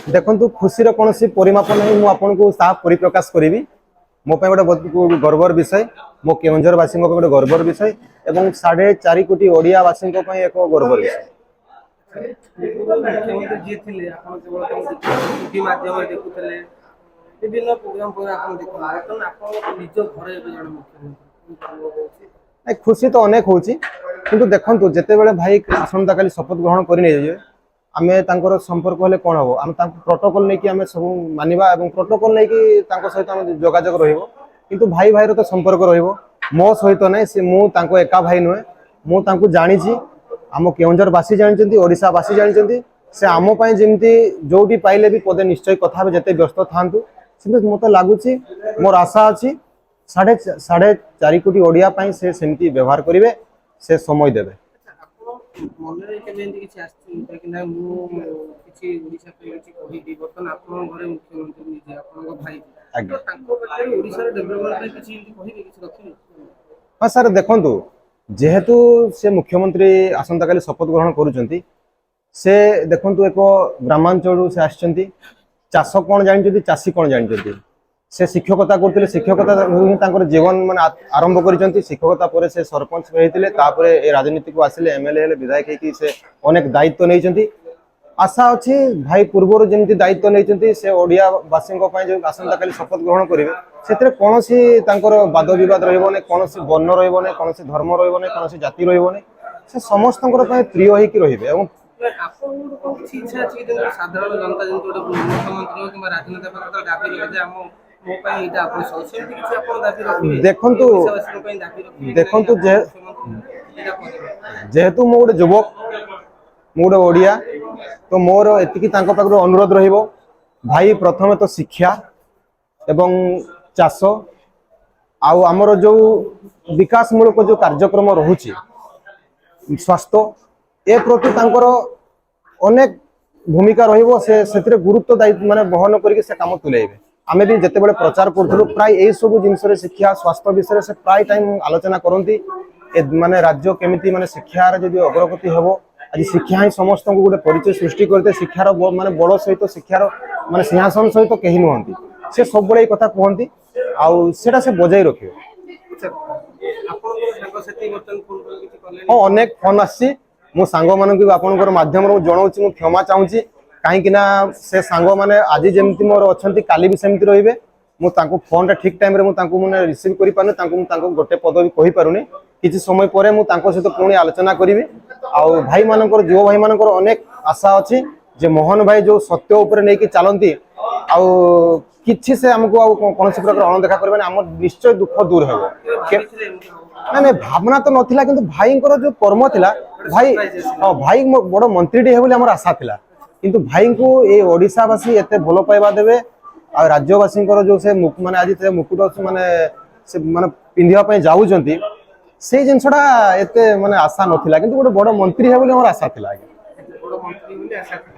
देखु खुशी कौन परिमाप नहीं मुझे परिप्रकाश करी मो गोटे गर्वर विषय मो केउंझरवासी गोटे गर्वर विषय एवं 4.5 कोटी ओडियावासी एक गर्वर विषय। मुख्यमंत्री जी थे आप केवल टीवी माध्यम देखुले विभिन्न प्रोग्राम पर आप देखते बर्तमान आप निज घर जन मुख्यमंत्री नहीं खुशी तो अनेक होची किंतु देखंतु जेते बेले भाई आसंता काली शपथ ग्रहण करि जे आमे तांकर संपर्क होले कोन हबो आमे तांको प्रोटोकॉल नै कि आमे सब मानिबा एवं प्रोटोकॉल नै कि तांको सहित आमे जोगाजोग रहिबो किंतु भाई भाई रो तो संपर्क रहिबो मो सहित नै से मु तांको एका भाई नुए मु तांको जानि छी आम केउंझर वासी जानिचंती ओडिशा वासी जानिचंती से आम पई जेमती जोटी पाइले भी पदे निश्चय कथा जेते व्यस्त थांतु सेमते मते लागुची मोर आशा अछि 4.5 कोटी ओडिया पाई से सेमती व्यवहार करिवे से समय देबे। मन किसी आसछि कि ना मु किसी ओडिशा पे किसी कहि दी बर्तन आपन घरे मुख्यमंत्री निजे आपन भाई तो तांको बेले ओडिशा रे डेवलपमेंट पे किसी कहि किसी रखिले। हाँ सर देखंतु जेहेतु से मुख्यमंत्री आसंता काली शपथ ग्रहण करूचंती से देखंतु एक ग्रामांचल से आछंती चाष कौन जानते चाषी कौन जानते से शिक्षकता करते शिक्षकता ही जीवन मान आरंभ कर शिक्षकता पर से सरपंच होते ए राजनीति को आसिले एमएलए विधायक से अनेक दायित्व नहीं आशा अच्छी भाई पूर्वर जमी दायित्व नहीं से ओडियावासी जो आसंता काली शपथ ग्रहण करेंगे से कौन वाद बद रही कौन वर्ण रही कौन धर्म रही कौन जाति रही से समस्त प्रिय होकर रही साधारण जनता जो मुख्यमंत्री कि राजनेता दाबी देखंतु देखंतु जेहेतु मु गोटे युवक मु गोटे ओडिया तो मोर एतिकी तांको पाखरु अनुरोध रहिबो भाई प्रथमे तो शिक्षा एवं चाष आउ आमर जो विकास मूलक जो कार्यक्रम रहुची स्वास्थ्य ए प्रति तांकर अनेक भूमिका रहिबो से गुरुत्व दायित्व माने बहन करके से काम तुलेइबे आमे भी जेते बेले प्रचार करथुलु प्राय एई सब जिंस रे शिक्षा स्वास्थ्य विषय से प्राय टाइम आलोचना करंती माने राज्य केमिति माने शिक्षार जदि अग्रगति हेबो आज शिक्षा ही समस्त को गोटे परिचय सृष्टि करते शिक्षार माने बड़ सहित शिक्षार माने सिंहासन सहित कहीं नुहंती से सब बड़े कथा कहती आउ सेटा से बजाई रखियो। हाँ अनेक फोन आसी मो सांग मानक आपनकर माध्यम जनाऊँ मु क्षमा चाहूँगी कहीं से सांग मैंने आज जमी मोर अच्छा काली भी सेमती रे मुझे फोन टा ठीक टाइम मुझे रिसीव कर गोटे पद भी कही पारुनी किसी समय पर सहित पुणी आलोचना करी आउ भाई मानकर जो भाई मानकर अनेक आशा अच्छी जे मोहन भाई जो सत्य उपर नहीं कि चलती आउ किछि से हमको कौन प्रकार अणदेखा करें आम निश्चय दुख दूर हो ना भावना तो नाला कि भाई जो कर्म थिला भाई हाँ भाई बड़ मंत्री है आशा थिला किंतु भाई को ये ओडिशावासी एते भल पाइबा देवे आ राज्यवासी जो से माने आज मुकुट माने से माने पिंधिया पय जाउचंती से जिनसटा एते माने आशा नथिला किंतु गोटे बड़ मंत्री है बोली हमर आशा थिला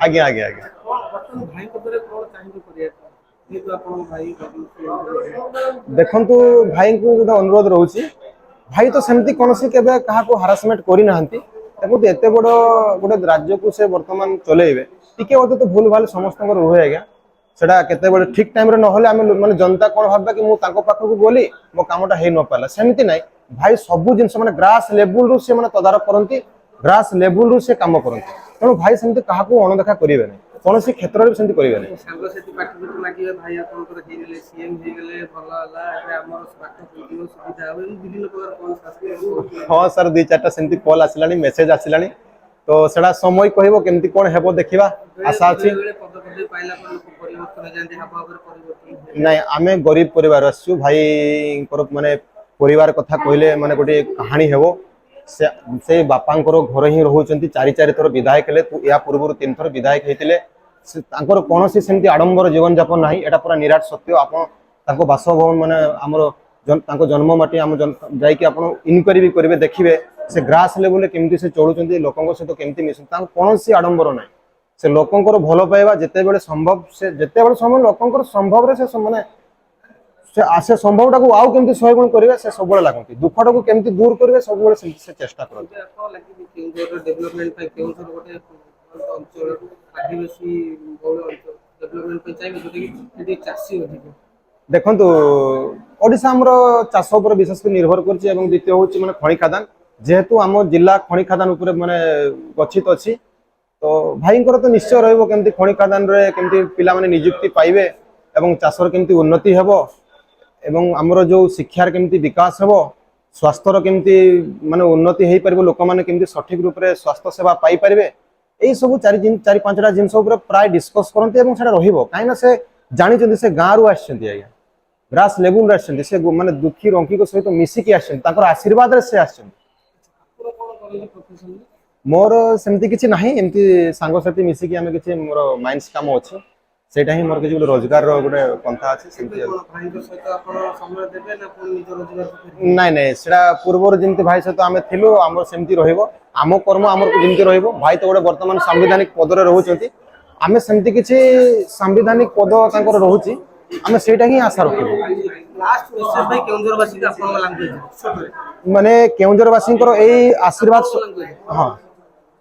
आज्ञा आज्ञा आज्ञा देखंतु भाई को गोटे अनुरोध रहउची भाई तो सेमती कोनसी केबे काहा को हरासमेंट करि नाहंती ताको एते बड़ गोटे राज्य को से वर्तमान चलेइबे टिके होते तो भूल भाल समस्त रुहे आज्ञा सेटा केते बड़े ठीक टाइम रे नहले आमे माने जनता कोन भाबा कि मु ताको पाखो को बोली मो कामटा हे न पाला सेमती नै भाई सब जिंस माने ग्रास लेवल रु से माने तदारक करंती ग्रास लेवल रु से काम करंती तनो भाई सेमती काहा को अणदेखा करिवे नै कोनसी क्षेत्र रे सेमती करिवे नै सांग सेति पाठी तो लागिवे भाई आपन कर हे गेले सीएम हे गेले भला हला एबे हमर पाठ पढियो सुविधा होय विभिन्न प्रकार कोन शास्त्री हां सर 2-4टा सेमती कॉल आसिलानी मेसेज आसिलानी तो सेटा समय कहबो केमती कोन हेबो देखिबा आशा अछि नहीं आमे गरीब परिवार आसु भाई माने परिवार कथा कहले माने गोटे कहानी हेबो से बापांकर घर ही रहउचंती 4 थर विधायक हेले या पूर्व 3 थर विधायक हेतिले तांकर कोनोसी सेमती आडंबर जीवन यापन नाही एटा पूरा निराट सत्य आपण तांको बासभवन माने हमर तांको जन्म माटी हम जाई कि आपण इनक्वारी भी करिवे देखिवे से ग्रास लेवल केमती से चलुचंती लोकंक सहित केमती मिसु तांको कोनोसी आडंबर नाही से लोकंकर भल पाइबा जेते बेले संभव से जेते बेले समय लोकंकर संभव रे से माने से आसे संभवटा को आउ केमती सही गुण करिवे से सब बळे लागंती दुखटा को केमती दूर करिवे सब बळे से चेष्टा करंती आपन लागि केउंझर डेवलपमेंट पय केउंझर गोटे अंचल आदिवासी बहुल अंचल ପାଇଁ ଚାହିଁବେ ଯୋଉଟାକି ଏଠି ଚାଷୀ ଅଧିକ? ଦେଖନ୍ତୁ ଓଡ଼ିଶା ଆମର ଚାଷ ଉପରେ ବିଶେଷ କରି ନିର୍ଭର କରୁଛି ଏବଂ ଦ୍ୱିତୀୟ ହେଉଛି ମାନେ ଖଣି ଖାଦାନ ଯେହେତୁ ଆମ ଜିଲ୍ଲା ଖଣି ଖାଦାନ ଉପରେ ମାନେ ଗଚ୍ଛିତ ଅଛି ତ ଭାଇଙ୍କର ତ ନିଶ୍ଚୟ ରହିବ କେମିତି ଖଣି ଖାଦାନରେ କେମିତି ପିଲାମାନେ ନିଯୁକ୍ତି ପାଇବେ ଏବଂ ଚାଷର କେମିତି ଉନ୍ନତି ହେବ ଏବଂ ଆମର ଯେଉଁ ଶିକ୍ଷାର କେମିତି ବିକାଶ ହେବ ସ୍ୱାସ୍ଥ୍ୟର କେମିତି ମାନେ ଉନ୍ନତି ହେଇପାରିବ ଲୋକମାନେ କେମିତି ସଠିକ ରୂପରେ ସ୍ୱାସ୍ଥ୍ୟ ସେବା ପାଇପାରିବେ এই ସବୁ ଚାରି ପାଞ୍ଚଟା ଜିନିଷ ଉପରେ ପ୍ରାୟ ଡିସ୍କସ୍ କରନ୍ତି ଏବଂ ସେଟା ରହିବ କାହିଁକିନା ସେ ଜାଣିଛନ୍ତି ସେ ଗାଁରୁ ଆସିଛନ୍ତି ଆଜ୍ଞା ଗ୍ରାସ ଲେବୁଲରେ ଆସିଛନ୍ତି ସେ ମାନେ ଦୁଃଖୀ ରଙ୍କିଙ୍କ ସହିତ ମିଶିକି ଆସିଛନ୍ତି ତାଙ୍କର ଆଶୀର୍ବାଦରେ ସେ ଆସିଛନ୍ତି ଆପଣ କଣ କରନ୍ତି ପ୍ରଫେସନରେ? ମୋର ସେମିତି କିଛି ନାହିଁ ଏମିତି ସାଙ୍ଗସାଥି ମିଶିକି ଆମେ କିଛି ମୋର ମାଇନ୍ସ କାମ ଅଛି ସେଇଟା ହିଁ ମୋର କିଛି ଗୋଟେ ରୋଜଗାରର ଗୋଟେ ପନ୍ଥା ଅଛି ସେମିତି ଏବେ କଣ ଭାଇଙ୍କ ସହିତ ଆପଣ ସମୟ ଦେବେ ନା ପୁଣି ନିଜ ରୋଜଗାର କରିବେ? ନାଇଁ ନାଇଁ ସେଟା ପୂର୍ବରୁ ଯେମିତି ଭାଇ ସହିତ ଆମେ ଥିଲୁ ଆମର ସେମିତି ରହିବ ଆମ କର୍ମ ଆମର ଯେମିତି ରହିବ ଭାଇ ତ ଗୋଟେ ବର୍ତ୍ତମାନ ସାମ୍ବିଧାନିକ ପଦରେ ରହୁଛନ୍ତି ଆମେ ସେମିତି କିଛି ସାମ୍ବିଧାନିକ ପଦ ତାଙ୍କର ରହୁଛି ଆମେ ସେଇଟା ହିଁ ଆଶା ରଖିବୁ ଲାଷ୍ଟ ମେସେଜ ଭାଇ କେଉଁଝରବାସୀଙ୍କୁ ଆପଣଙ୍କ ଲାଙ୍ଗୁଏଜ ମାନେ କେଉଁଝରବାସୀଙ୍କର ଏଇ ଆଶୀର୍ବାଦ ହଁ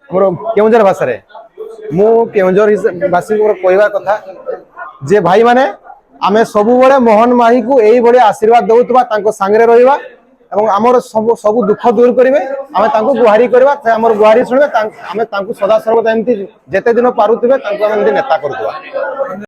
ଆମର କେଉଁଝର ଭାଷାରେ ମୁଁ କେଉଁଝର ବାସୀଙ୍କର କହିବା କଥା ଯେ ଭାଇମାନେ ଆମେ ସବୁବେଳେ ମୋହନ ମାଝୀକୁ ଏଇଭଳି ଆଶୀର୍ବାଦ ଦେଉଥିବା ତାଙ୍କ ସାଙ୍ଗରେ ରହିବା ଏବଂ ଆମର ସବୁ ଦୁଃଖ ଦୂର କରିବେ ଆମେ ତାଙ୍କୁ ଗୁହାରି କରିବା ଆମର ଗୁହାରି ଶୁଣିବେ ଆମେ ତାଙ୍କୁ ସଦାସର୍ବଦା ଏମିତି ଯେତେ ଦିନ ପାରୁଥିବେ ତାଙ୍କୁ ଆମେ ଏମିତି ନେତା କରୁଥିବା